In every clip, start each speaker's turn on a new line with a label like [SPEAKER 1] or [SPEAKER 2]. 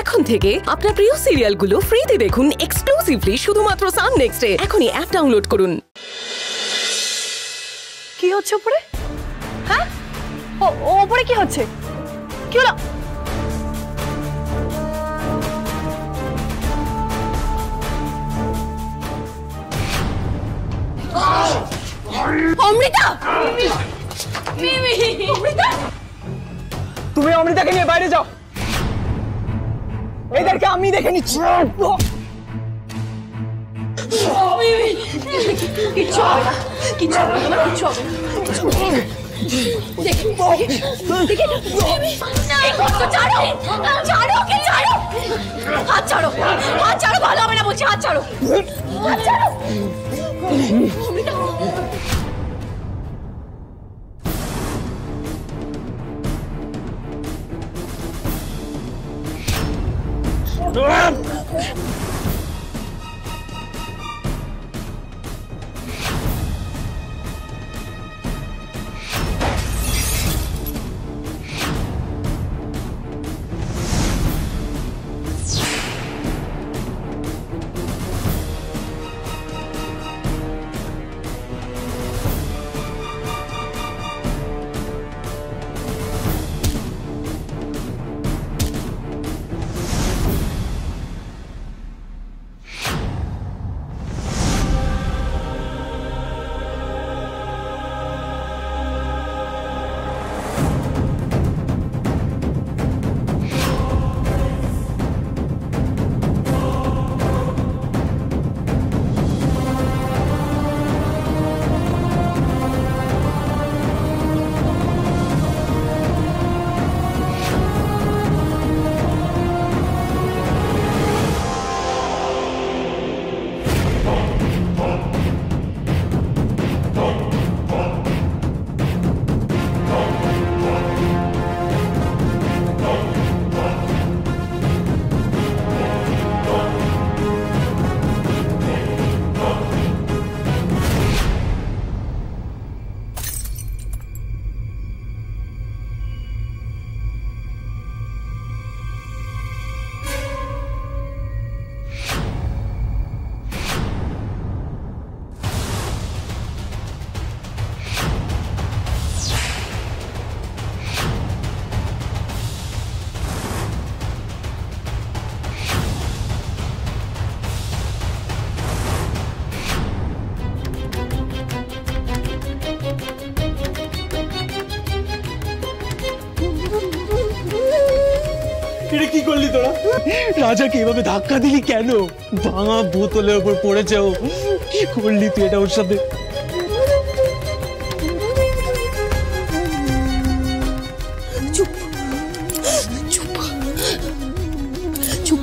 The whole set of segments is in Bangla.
[SPEAKER 1] এখন থেকে আপনার প্রিয় সিরিয়ালগুলো ফ্রিতে দেখুন এক্সক্লুসিভলি শুধুমাত্র সান নেক্সটে। এখনই অ্যাপ ডাউনলোড করুন।
[SPEAKER 2] কি হচ্ছে উপরে? হ্যাঁ, উপরে কি হচ্ছে? কি হলো? অমৃতা! মিমি! অমৃতা!
[SPEAKER 3] তুমি অমৃতাকে নিয়ে বাইরে যাও, এদেরকে আমি দেখে নিচ্ছি।
[SPEAKER 2] কিচ্ছু হবে না, কিচ্ছু হবে না, কিচ্ছু হবে না। হাত ছাড়ো, হাত ছাড়ো, ভালো হবে না বলছি, হাত ছাড়ো, হাত ছাড়ো।
[SPEAKER 3] কি করলি তোরা? রাজাকে এভাবে ধাক্কা দিলি কেন? ভাঙা বোতলের উপর পড়েছে ও। কি করলি তুই এটা ওর সাথে?
[SPEAKER 2] চুপ চুপ চুপ,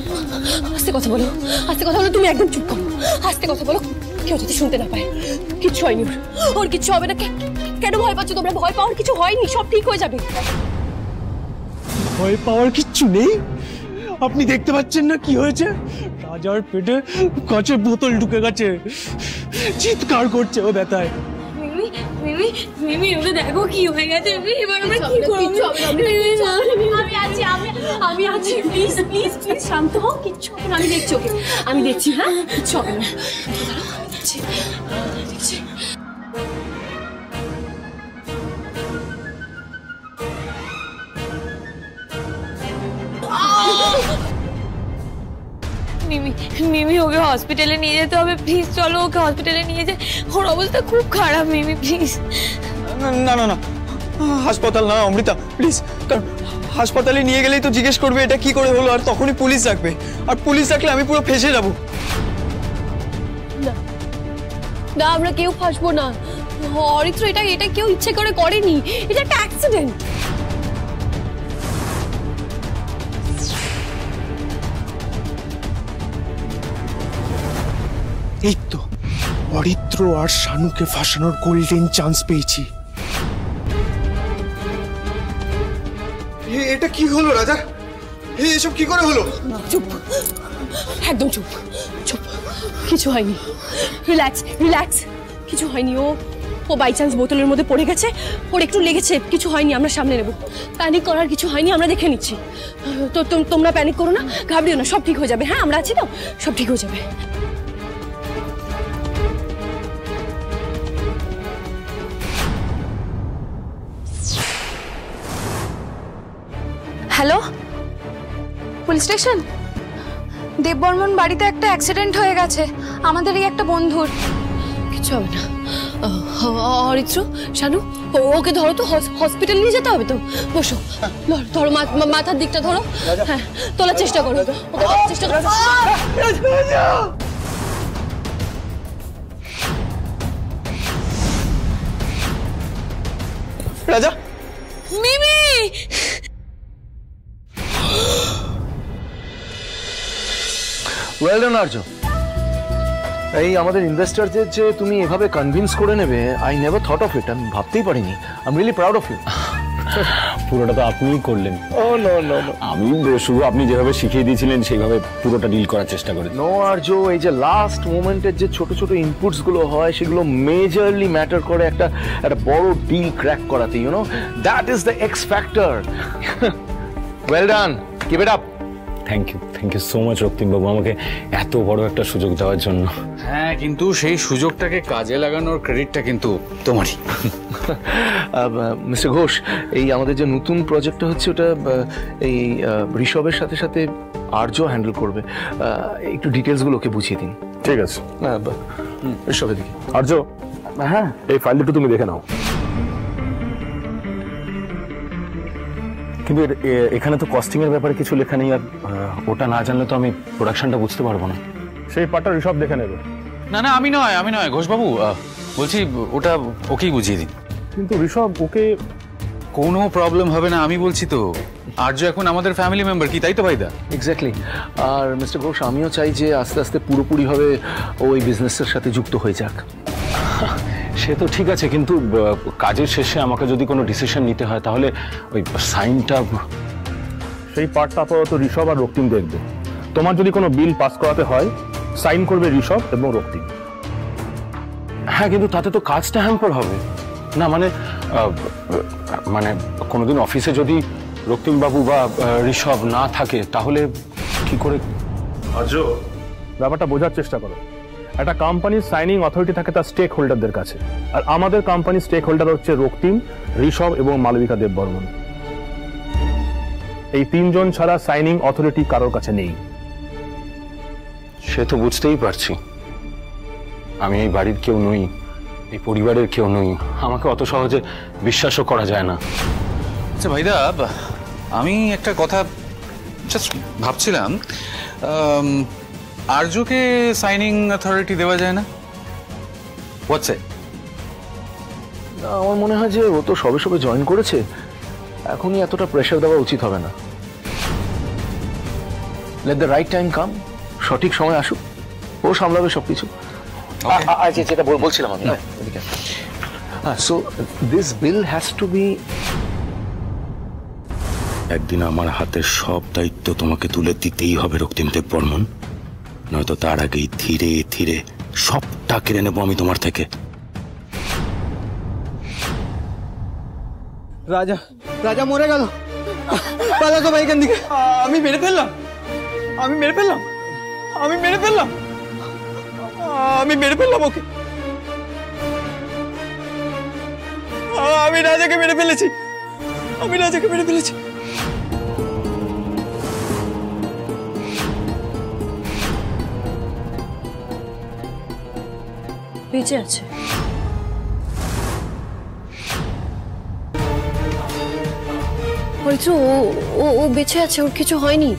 [SPEAKER 2] আস্তে কথা বলো, আস্তে কথা বলো। তুমি একদম চুপ করো, আস্তে কথা বলো, কেউ যদি শুনতে না পায়। কিচ্ছু হয়নি ওর, কিচ্ছু হবে না। কেন ভয় পাচ্ছ তোমরা? ভয় পাওয়ার কিছু হয়নি, সব ঠিক হয়ে যাবে।
[SPEAKER 3] ভয় পাওয়ার কিচ্ছু নেই। আপনি দেখতে পাচ্ছেন না কি হয়েছে? রাজার পেটে কাঁচের বোতল ঢুকে গেছে, চিৎকার করছে ও ব্যথায়।
[SPEAKER 2] মিমি, মিমি, মিমি, ওটা দেখো কি হয়ে গেছে। এবার আমরা কি করব? আমি আছি, আমি আছি। প্লিজ প্লিজ প্লিজ শান্ত হও, কিচ্ছু হবে না। আমি দেখছি ওকে, আমি দেখছি। হ্যাঁ, কিচ্ছু হবে না। দেখছি দেখছি। মিমি, মিমি, ওকে হসপিটালে নিয়ে যেতে হবে। প্লিজ চলো, ওকে হসপিটালে নিয়ে যায়। ওর অবস্থা খুব খারাপ। মিমি প্লিজ।
[SPEAKER 4] না না না, হাসপাতাল না অমৃতা, প্লিজ। কারণ হাসপাতালে নিয়ে গেলেই তো জিজ্ঞেস করবে এটা কি করে হলো, আর তখনই পুলিশ রাখবে, আর পুলিশ রাখলে আমি পুরো ফেঁসে যাবো।
[SPEAKER 2] না, আমরা কেউ ফাঁসবো না। অরিত্র, এটা কেউ ইচ্ছে করে করেনি। এটা একটা অ্যাক্সিডেন্ট।
[SPEAKER 3] এই তো অরিত্র আর শানুকে ফাঁসানোর গোল্ডেন চান্স পেয়েছি।
[SPEAKER 4] এটা কি হলো রাজা? এসব কি করে হলো?
[SPEAKER 2] চুপ, একদম চুপ চুপ। কিছু হয়নি, রিল্যাক্স রিল্যাক্স। কিছু হয়নি। ও ও বাই চান্স বোতলের মধ্যে পড়ে গেছে, ওর একটু লেগেছে, কিছু হয়নি, আমরা সামনে নেব। প্যানিক করার কিছু হয়নি, আমরা দেখে নিচ্ছি। তো তোমরা প্যানিক করো না, ঘাবড়িও না, সব ঠিক হয়ে যাবে। হ্যাঁ আমরা আছি তো, সব ঠিক হয়ে যাবে।
[SPEAKER 5] Hello, police station. দেববর্মন বাড়িতে একটা অ্যাক্সিডেন্ট হয়ে গেছে, আমাদেরই একটা বন্ধুর।
[SPEAKER 2] কিছু হবে না। অরিত্র, শানু, ওকে ধরো তো, হসপিটাল নিয়ে যেতে হবে তো। বসো, ধরো মাথার দিকটা ধরো। হ্যাঁ, তোলার চেষ্টা করো, চেষ্টা করো।
[SPEAKER 4] রাজা,
[SPEAKER 2] মিমি,
[SPEAKER 6] ওয়েল ডান আর্য। এই আমাদের ইনভেস্টরদের যে তুমি এভাবে কনভিন্স করে নেবে, I never thought of it. আমি ভাবতেই পারিনি। I am really proud of you.
[SPEAKER 7] পুরোটা তো আপনিই করলেন।
[SPEAKER 6] ও নো নো নো,
[SPEAKER 7] আমি শুধু আপনি যেভাবে শিখিয়ে দিয়েছিলেন সেইভাবে পুরোটা ডিল করার চেষ্টা করেছি।
[SPEAKER 6] নো আর্য, এই যে লাস্ট মোমেন্টের যে ছোট ছোট ইনপুটস গুলো হয় সেগুলো মেজরলি ম্যাটার করে একটা বড় ডিল ক্র্যাক করাতে। You know, that is the X factor. Well done, keep it up.
[SPEAKER 7] Thank you so much রক্তিমবাবু, আমাকে এত বড় একটা সুযোগ দেওয়ার জন্য।
[SPEAKER 8] হ্যাঁ, কিন্তু সেই সুযোগটাকে কাজে লাগানোর ক্রেডিটটা কিন্তু তোমারই।
[SPEAKER 6] মিস্টার ঘোষ, এই আমাদের যে নতুন প্রজেক্টটা হচ্ছে ওটা এই ঋষভের সাথে সাথে আর্য হ্যান্ডেল করবে। একটু ডিটেলসগুলো ওকে বুঝিয়ে দিন।
[SPEAKER 7] ঠিক আছে।
[SPEAKER 6] ঋষভের দিকে।
[SPEAKER 7] আর্য, হ্যাঁ, এই ফাইলটা একটু তুমি দেখে নাও। কিন্তু এখানে তো কস্টিং এর ব্যাপারে কিছু লেখা নেই, আর ওটা না জানলে তো আমি প্রোডাকশনটা বুঝতে পারবো না। সেই পার্টটা ঋষভ দেখে নেবে।
[SPEAKER 8] না না, আমি নয় ঘোষবাবু, বলছি ওটা ওকেই বুঝিয়ে দিন।
[SPEAKER 7] কিন্তু ঋষভ ওকে
[SPEAKER 8] কোনো প্রবলেম হবে না, আমি বলছি তো। আর্য এখন আমাদের ফ্যামিলি মেম্বার, কি তাই তো ভাইদা?
[SPEAKER 6] এক্স্যাক্টলি। আর মিস্টার ঘোষ, আমিও চাই যে আস্তে আস্তে পুরোপুরিভাবে ওই বিজনেসের সাথে যুক্ত হয়ে যাক।
[SPEAKER 7] সে তো ঠিক আছে, কিন্তু কাজের শেষে আমাকে যদি কোনো ডিসিশন নিতে হয় তাহলে ওই সাইনটা, সেই পার্টটা আপাতত ঋষভ আর রক্তিম দেখবে। তোমার যদি কোনো বিল পাস করাতে হয়, সাইন করবে ঋষভ এবং রক্তিম। হ্যাঁ, কিন্তু তাতে তো কাজটা হ্যাম্পার হবে না। মানে কোনোদিন অফিসে যদি রক্তিমবাবু বা ঋষভ না থাকে তাহলে কি করে? আর্য, ব্যাপারটা বোঝার চেষ্টা করো। একটা কোম্পানির সাইনিং অথরিটি থাকে তার স্টেক হোল্ডারদের কাছে, আর আমাদের কোম্পানির স্টেক হোল্ডার হচ্ছে রক্তিম, ঋষভ এবং মালবিকা দেববর্মন। এই তিনজন ছাড়া সাইনিং অথরিটি কারোর কাছে নেই। সে তো বুঝতেই পারছি। আমি এই বাড়ির কেউ নই, এই পরিবারের কেউ নই। আমাকে অত সহজে বিশ্বাসও করা যায় না।
[SPEAKER 8] আচ্ছা ভাইদা, আমি একটা কথা জাস্ট ভাবছিলাম, আর্যকে সাইনিং অথরিটি দেওয়া যায় না? হোয়াটস ইট?
[SPEAKER 6] আমার মনে হয় যে ও তো সবে জয়েন করেছে, এখনই এতটা প্রেশার দেওয়া উচিত হবে না। Let the right time come, সঠিক সময় আসুক, ও সামলাবে সবকিছু। যেটা বলছিলাম আমি, so this bill has to be.
[SPEAKER 9] একদিন আমার হাতের সব দায়িত্ব তোমাকে তুলে দিতেই হবে রক্তিম দেববর্মন, নয়তো তার আগেই ধীরে ধীরে সবটা কেড়ে নেবো আমি তোমার থেকে।
[SPEAKER 4] রাজা মরে গেল। পালাতো ভাই এখান থেকে। আমি মেরে ফেললাম ওকে। আমি রাজাকে মেরে ফেলেছি।
[SPEAKER 2] বেঁচে আছে। অরিত্র, ও বেঁচে আছে, ওর কিছু হয়নি।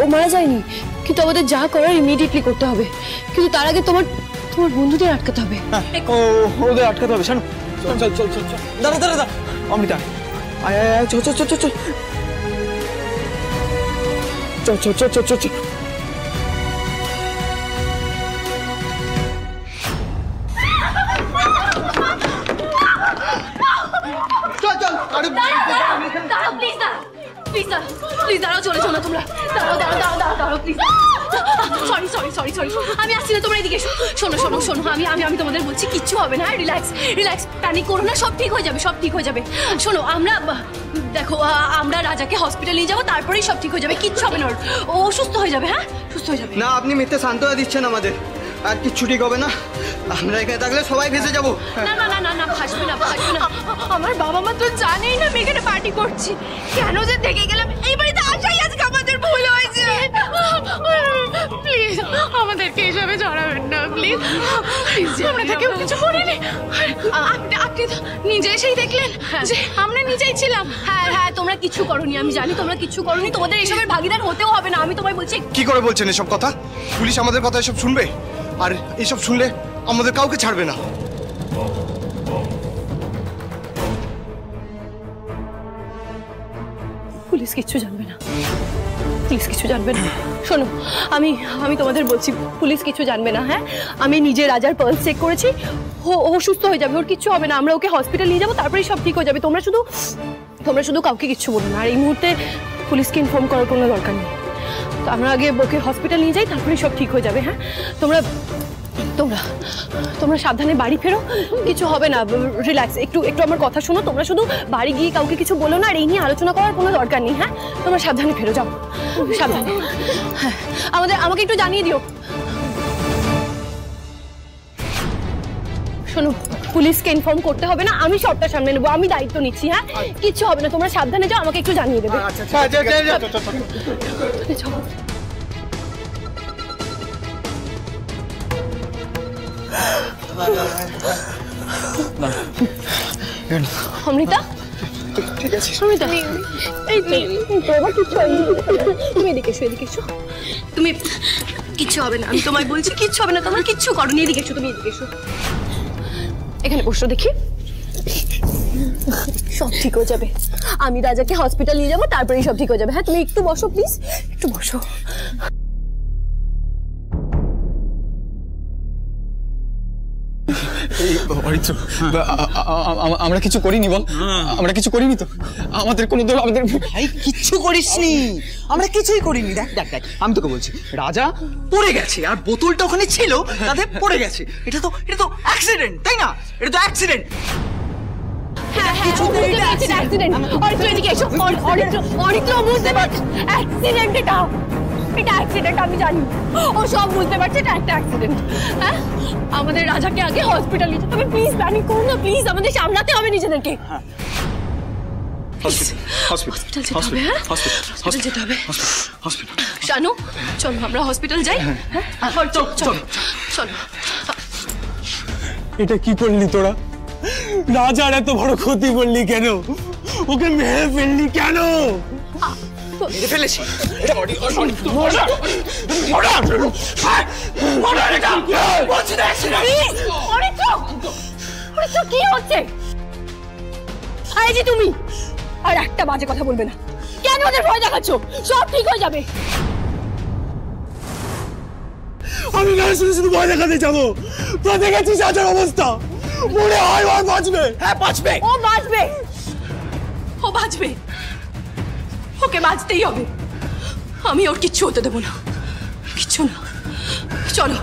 [SPEAKER 2] ও মারা যায়নি, কিন্তু আমাদের যা করার ইমিডিয়েটলি করতে হবে। কিন্তু তার আগে তোমার বন্ধুদের আটকাতে হবে।
[SPEAKER 4] ওদের আটকাতে হবে। শোনো, চল। দাঁড়া অমৃতা, আয় চল।
[SPEAKER 2] দাঁড়াও, প্লিজ দাঁড়াও, চলে যাও না তোমরা। দাঁড়াও, please. Sorry sorry sorry sorry আমি আসছি না, তোমরা এদিকে এসো। শোনো শোনো শোনো, আমি তোমাদের বলছি কিচ্ছু হবে না। রিল্যাক্স রিল্যাক্স, প্যানিক করো না, সব ঠিক হয়ে যাবে, সব ঠিক হয়ে যাবে। শোনো, দেখো আমরা রাজাকে হসপিটাল নিয়ে যাবো, তারপরেই সব ঠিক হয়ে যাবে, কিচ্ছু হবে না, ও সুস্থ হয়ে যাবে। হ্যাঁ, সুস্থ হয়ে যাবে।
[SPEAKER 4] না, আপনি মিথ্যে সান্ত্বনা দিচ্ছেন আমাদের। আর কিচ্ছু ঠিক হবে না, আমরা এখানে থাকলে সবাই ভেসে যাবো।
[SPEAKER 2] না না না না না, ভাসবে না, ভাসবে না। আমার বাবা মা তো জানেই না আমি এখানে পার্টি করছি, কেন যে দেখে গেলাম। এই বাড়িতে আসাই আজকে আমাদের ভুল হয়েছে। প্লিজ আমাদেরকে এসবে জড়াবেন না, প্লিজ। আমরা তো কেউ কিছু করিনি। আপনি তো নিজে এসেই দেখলেন যে আমরা নিজেই ছিলাম। হ্যাঁ হ্যাঁ, তোমরা কিছু করোনি, আমি জানি তোমরা কিছু করোনি। তোমাদের এসবের ভাগিদার হতেও হবে না, আমি তোমায় বলছি।
[SPEAKER 10] কি করে বলছেন এসব কথা? পুলিশ আমাদের কথা এসব শুনবে, আর এসব শুনলে আমাদের কাউকে ছাড়বে না।
[SPEAKER 2] পুলিশ কিচ্ছু জানবে না, পুলিশ কিছু জানবে না। শোনো, আমি তোমাদের বলছি, পুলিশ কিছু জানবে না। হ্যাঁ, আমি নিজে রাজার পালস চেক করেছি, ও সুস্থ হয়ে যাবে, ওর কিচ্ছু হবে না। আমরা ওকে হসপিটাল নিয়ে যাবো, তারপরেই সব ঠিক হয়ে যাবে। তোমরা শুধু কাউকে কিচ্ছু বলো না। আর এই মুহূর্তে পুলিশকে ইনফর্ম করার কোনো দরকার নেই। তো আমরা আগে ওকে হসপিটাল নিয়ে যাই, তারপরেই সব ঠিক হয়ে যাবে। হ্যাঁ, তোমরা সাবধানে বাড়ি ফেরো, কিছু হবে না। রিল্যাক্স, একটু আমার কথা শোনো। তোমরা শুধু বাড়ি গিয়ে কাউকে কিছু বলো না, আর এই নিয়ে আলোচনা করার কোনো দরকার নেই। হ্যাঁ, তোমরা সাবধানে ফেরো, যাও সাবধানে। হ্যাঁ, আমাকে একটু জানিয়ে দিও। শোনো, পুলিশকে ইনফর্ম করতে হবে না, আমি সবটা সামনে নেবো, আমি দায়িত্ব নিচ্ছি। হ্যাঁ, কিচ্ছু হবে না, তোমরা সাবধানে যাও, আমাকে একটু জানিয়ে দেবে। অমৃতা,
[SPEAKER 4] ঠিক আছে।
[SPEAKER 2] অমৃতা, তুমি এদিকে এসো, এদিকে এসো। তুমি কিচ্ছু হবে না, আমি তোমায় বলছি কিচ্ছু হবে না। তোমরা কিচ্ছু করো নি, এদিকে এসো, তুমি এদিকে এসো। এখানে বসো দেখি, সব ঠিক হয়ে যাবে। আমি রাজাকে হসপিটাল নিয়ে যাবো, তারপরেই সব ঠিক হয়ে যাবে। হ্যাঁ, তুমি একটু বসো প্লিজ, একটু বসো।
[SPEAKER 4] আমরা কিছু করিনি, বল। আমরা কিছু করিনি তো, আমাদের কোনো দোষ। আমাদের
[SPEAKER 11] ভাই কিচ্ছু করিসনি, আমরা কিছুই করিনি। দেখ দেখ দেখ, আমি তোকে বলছি, রাজা পড়ে গেছে, আর বোতলটা ওখানে ছিল, তাতে পড়ে গেছে। এটা তো অ্যাক্সিডেন্ট, তাই না? এটা তো অ্যাক্সিডেন্ট।
[SPEAKER 2] আমি জানি, ও সব বুঝতে পারছে এটা একটা অ্যাক্সিডেন্ট। হ্যাঁ, আমাদের রাজাকে আগে হসপিটাল নিয়ে যেতে হবে। প্লিজ প্যানিক করো না, প্লিজ, আমাদের সামলাতে হবে নিজেদেরকে। শানু, চলো আমরা হসপিটাল যাই। চলো।
[SPEAKER 3] এটা কি করলি তোরা? রাজার এত বড় ক্ষতি করলি কেন? ওকে মেরে ফেললি কেন?
[SPEAKER 11] ফেলেছি।
[SPEAKER 2] কি হচ্ছে? তুমি আর একটা বাজে কথা বলবে না। কেন ওদের ভয় দেখাচ্ছ? সব ঠিক হয়ে যাবে।
[SPEAKER 3] আমি না শুধু ভয় দেখাতে যাবো? তো দেখেছিস রাজার অবস্থা, মনে হয় ও বাঁচবে।
[SPEAKER 11] হ্যাঁ, বাঁচবে,
[SPEAKER 2] ও বাঁচবে, ও বাঁচবে, ওকে বাঁচতেই হবে। আমি ওর কিচ্ছু হতে দেবো না, কিচ্ছু না। চলো।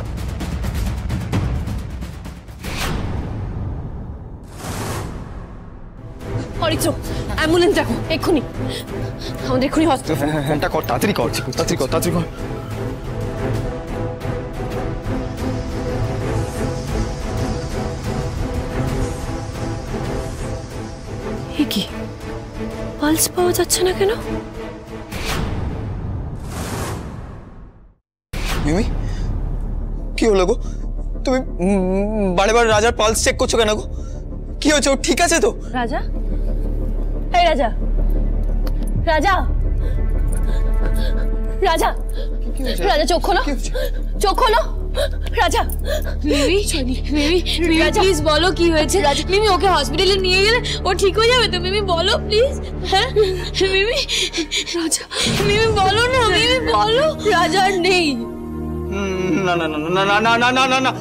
[SPEAKER 2] অরিত্র, অ্যাম্বুলেন্স ডাকো এক্ষুনি, আমাদের এক্ষুনি হসপিটাল।
[SPEAKER 4] হ্যাঁ, কর, তাড়াতাড়ি কর, তাড়াতাড়ি কর।
[SPEAKER 2] কি পালস পাওয়া যাচ্ছে না কেন?
[SPEAKER 4] মিমি, কি হলো গো? তুমি বারে বারে রাজার পালস চেক করছো কেন গো? কি হয়েছে? ও ঠিক আছে তো?
[SPEAKER 2] রাজা, এই রাজা, রাজা, রাজা, রাজা, চোখ খোলো, চোখ খোলো। রাজা, মিমি, প্লিজ বলো কি হয়েছে। রাজা, মিমি, ওকে হসপিটালে নিয়ে গেলে ও ঠিক হয়ে যাবে তো? মিমি বলো প্লিজ। হ্যাঁ মিমি, রাজা, মিমি বলো না, মিমি বলো। রাজা নেই।
[SPEAKER 4] না না না না না না না না না,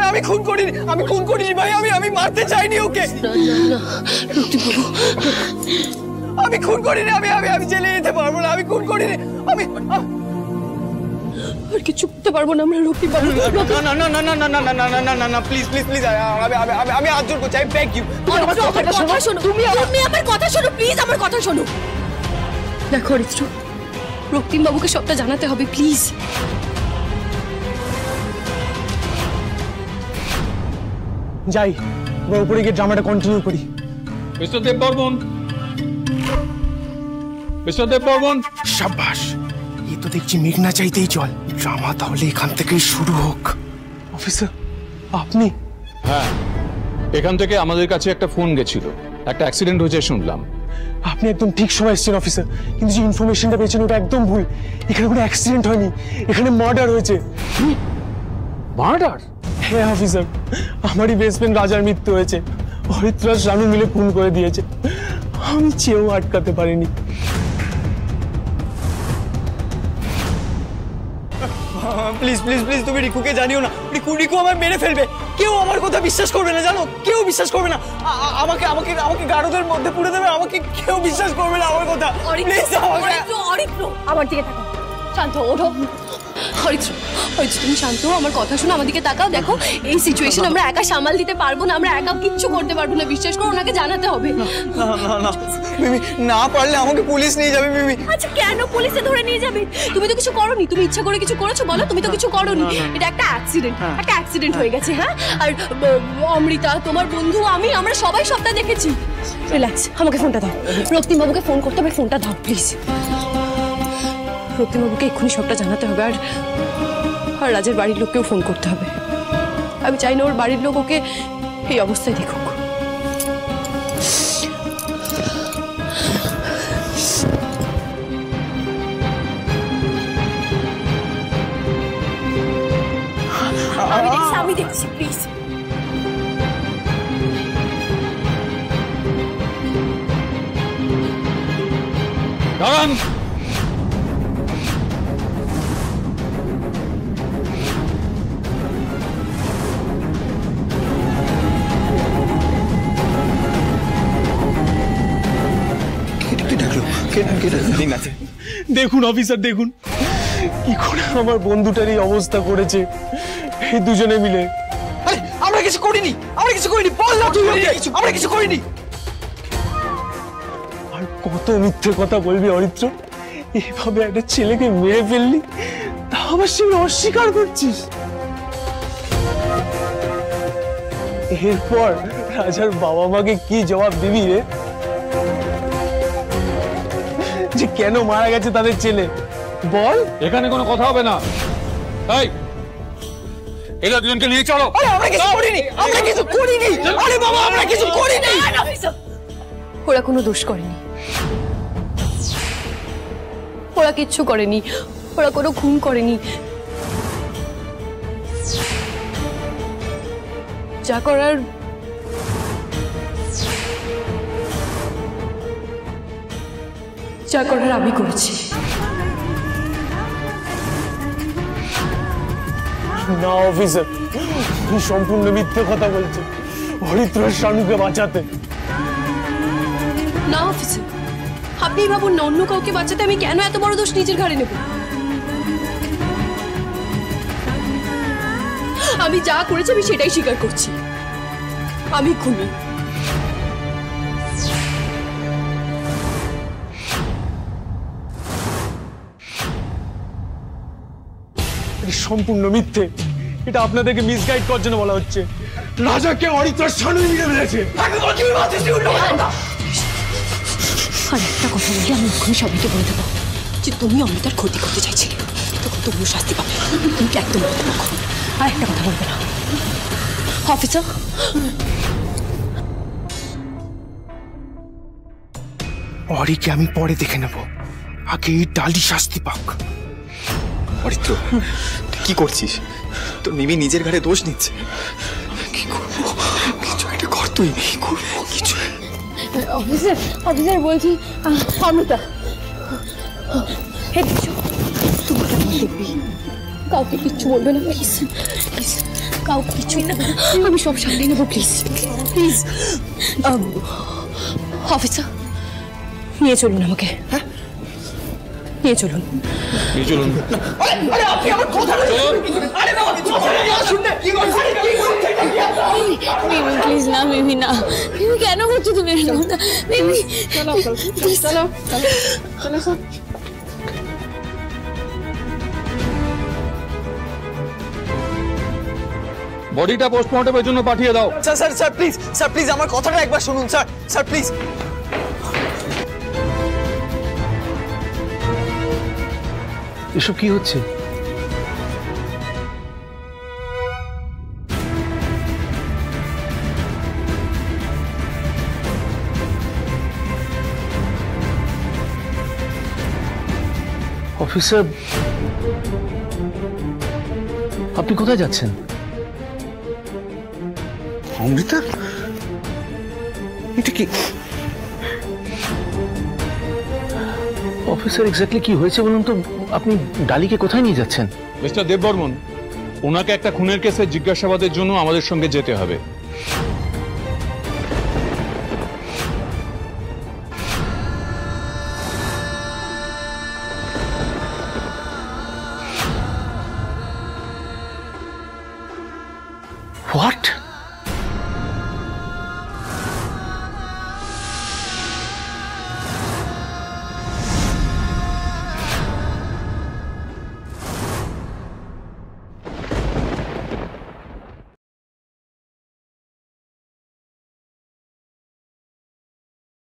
[SPEAKER 4] আমি খুন করিনি ভাই, আমি মারতে চাইনি ওকে। আমি খুন করিনি, আমি জেলে যেতে পারবো না। আমি খুন করিনি,
[SPEAKER 2] আর কিছু করতে পারবো না আমরা রক্তিম বাবু।
[SPEAKER 4] না না না না না না না না না না না প্লিজ প্লিজ প্লিজ আমি হাত জোর করছি, আই বেগ ইউ।
[SPEAKER 2] আমার কথা শোনো, তুমি আমার কথা শোনো প্লিজ, আমার কথা শোনো। দেখো অরিত্র, রক্তিম বাবুকে সবটা জানাতে হবে প্লিজ।
[SPEAKER 3] যাই, এবার উপরে গিয়ে ড্রামাটা কন্টিনিউ করি।
[SPEAKER 7] মিস্টার দেব বর্মন, মিস্টার দেব বর্মন।
[SPEAKER 10] সাব্বাস, এই তো দেখছি মেঘ না চাইতেই চল, ড্রামা তাহলে এখান থেকেই শুরু হোক।
[SPEAKER 3] অফিসার আপনি?
[SPEAKER 7] হ্যাঁ, এখান থেকে আমাদের কাছে একটা ফোন গেছিল, একটা অ্যাক্সিডেন্ট হয়েছে শুনলাম।
[SPEAKER 3] আপনি একদম ঠিক সময় এসেছেন অফিসার, কিন্তু যে ইনফরমেশনটা পেয়েছেন ওটা একদম ভুল। এখানে কোনো অ্যাক্সিডেন্ট হয়নি, এখানে মার্ডার হয়েছে।
[SPEAKER 7] মার্ডার?
[SPEAKER 3] হ্যাঁ অফিসার, আমারই বেস্ট ফ্রেন্ড রাজার মৃত্যু হয়েছে। অরিত্র আর শানু মিলে খুন করে দিয়েছে, আমি চেয়েও আটকাতে পারিনি।
[SPEAKER 4] প্লিজ প্লিজ প্লিজ তুমি রিকুকে জানিও না, রিকু আমায় মেরে ফেলবে। কেউ আমার কথা বিশ্বাস করবে না, জানো, কেউ বিশ্বাস করবে না। আমাকে আমাকে আমাকে গারদের মধ্যে পুড়ে দেবে, আমাকে কেউ বিশ্বাস করবে না আমার কথা। প্লিজ
[SPEAKER 2] অরিত্র আমার দিকে তাকাও, শান্ত ওঠো। অরিত্র, অরিত্র তুমি শান্ত হও, আমার কথা শোনো, আমার দিকে তাকাও। দেখো এই সিচুয়েশন আমরা একা সামাল দিতে পারবো না, আমরা একা কিচ্ছু করতে পারবো না, বিশ্বাস করো, ওনাকে জানাতে হবে।
[SPEAKER 4] না না না মিমি, না পারলে আমাকে পুলিশ নিয়ে যাবে মিমি।
[SPEAKER 2] আচ্ছা কেন পুলিশে ধরে নিয়ে যাবে? তুমি তো কিছু করোনি, তুমি ইচ্ছা করে কিছু করেছো বলো? তুমি তো কিছু করোনি, এটা একটা অ্যাক্সিডেন্ট, একটা অ্যাক্সিডেন্ট হয়ে গেছে। হ্যাঁ, আর অমৃতা তোমার বন্ধু, আমরা সবাই সবটা দেখেছি। রিল্যাক্স, আমাকে ফোনটা দাও, রক্তিম বাবুকে ফোন করতে হবে, ফোনটা দাও প্লিজ। রক্তিম বাবুকে এক্ষুনি সবটা জানাতে হবে, আর রাজের বাড়ির লোককেও ফোন করতে হবে। আমি চাই না ওর বাড়ির লোক ওকে এই অবস্থায় দেখুক। আমি দেখছি প্লিজ।
[SPEAKER 7] দাঁড়ান,
[SPEAKER 3] দেখুন অফিসার, দেখুন কি করে আমার বন্ধুটার এই অবস্থা করেছে এই দুজনে মিলে।
[SPEAKER 11] আরে আমরা কিছু করিনি, আমরা কিছু করিনি, বল না তুই কিছু, আমরা কিছু করিনি।
[SPEAKER 3] আর কত মিথ্যে কথা বলবি অরিত্র, এইভাবে একটা ছেলেকে মেরে ফেললি, তা আবার সে অস্বীকার করছিস। এরপর রাজার বাবা মাকে কি জবাব দিবি রে, যে কেন মারা গেছে তাদের ছেলে? বল।
[SPEAKER 7] এখানে কোনো কথা হবে না। এই এরা দুজনকে নিয়ে চলো।
[SPEAKER 11] আরে আমরা কিছু করিনি, আমরা কিছু করিনি। আরে বাবা আমরা কিছু করিনি।
[SPEAKER 2] ওরা কোনো দোষ করেনি, ওরা কিচ্ছু করেনি, ওরা কোনো খুন করেনি। যা করার আমি করেছি।
[SPEAKER 3] না অফিসার, তুমি সম্পূর্ণ মিথ্যে কথা বলছো হরিত্র শানুকে বাঁচাতে।
[SPEAKER 2] না অফিসার, আপনি ভাবুন না, অন্য কাউকে বাঁচাতে আমি কেন এত বড় দোষ নিজের ঘাড়ে নেব? আমি যা করেছি আমি সেটাই স্বীকার করছি, আমি খুনি।
[SPEAKER 3] সম্পূর্ণ মিথ্যে, এটা আপনাদেরকে মিসগাইড করার জন্য বলা হচ্ছে। রাজাকে অরিত্র শানু মেরে ফেলেছে।
[SPEAKER 2] আর একটা কথা বলি, আমি এক্ষুনি সবাইকে বলে দেবো যে তুমি অমৃতার ক্ষতি করতে চাইছিলে, তখন তুমিও শাস্তি পাবে। তুমি একদম বলতে পারো, আর একটা কথা বলবে না। অফিসার,
[SPEAKER 10] অরিকে আমি পরে দেখে নেব, আগে এই ডালি শাস্তি পাক।
[SPEAKER 4] অরিত্র কি করছিস? তোর মিমি নিজের ঘাড়ে দোষ নিচ্ছে। কি করবো? কিছু একটা কর তুই। কি করবো? কিছু।
[SPEAKER 2] অফিসার, অফিসার বলছি অমৃতা, তুমি কেমন দেখবি? কাউকে কিচ্ছু বলবে না প্লিজ, প্লিজ কাউকে কিচ্ছু না, আমি সব সামনে নেবো প্লিজ, প্লিজ। অফিসার নিয়ে চলুন আমাকে।
[SPEAKER 1] নিয়ে চলুন।
[SPEAKER 8] নিয়ে চলুন।
[SPEAKER 11] আরে আপনি আমার কথাটা আরে বাবা কথাটা না শুনলে কি করছেন?
[SPEAKER 2] মিমি প্লিজ না, মিমি না, মিমি কেন করছো তুমি এরকমটা? মিমি চলো চলো চলো চলো।
[SPEAKER 8] বডিটা পোস্টমর্টমের জন্য পাঠিয়ে দাও।
[SPEAKER 4] Sir sir sir please, sir please আমার কথাটা একবার শুনুন স্যার, স্যার প্লিজ।
[SPEAKER 6] এসব কি হচ্ছে? অফিসার, আপনি কোথায় যাচ্ছেন?
[SPEAKER 10] অমৃতা, এটা কি?
[SPEAKER 6] অফিসার এক্স্যাক্টলি কি হয়েছে বলুন তো? আপনি ডালিকে কোথায় নিয়ে যাচ্ছেন?
[SPEAKER 8] মিস্টার দেববর্মন, ওনাকে একটা খুনের কেসে জিজ্ঞাসাবাদের জন্য আমাদের সঙ্গে যেতে হবে।
[SPEAKER 6] হোয়াট?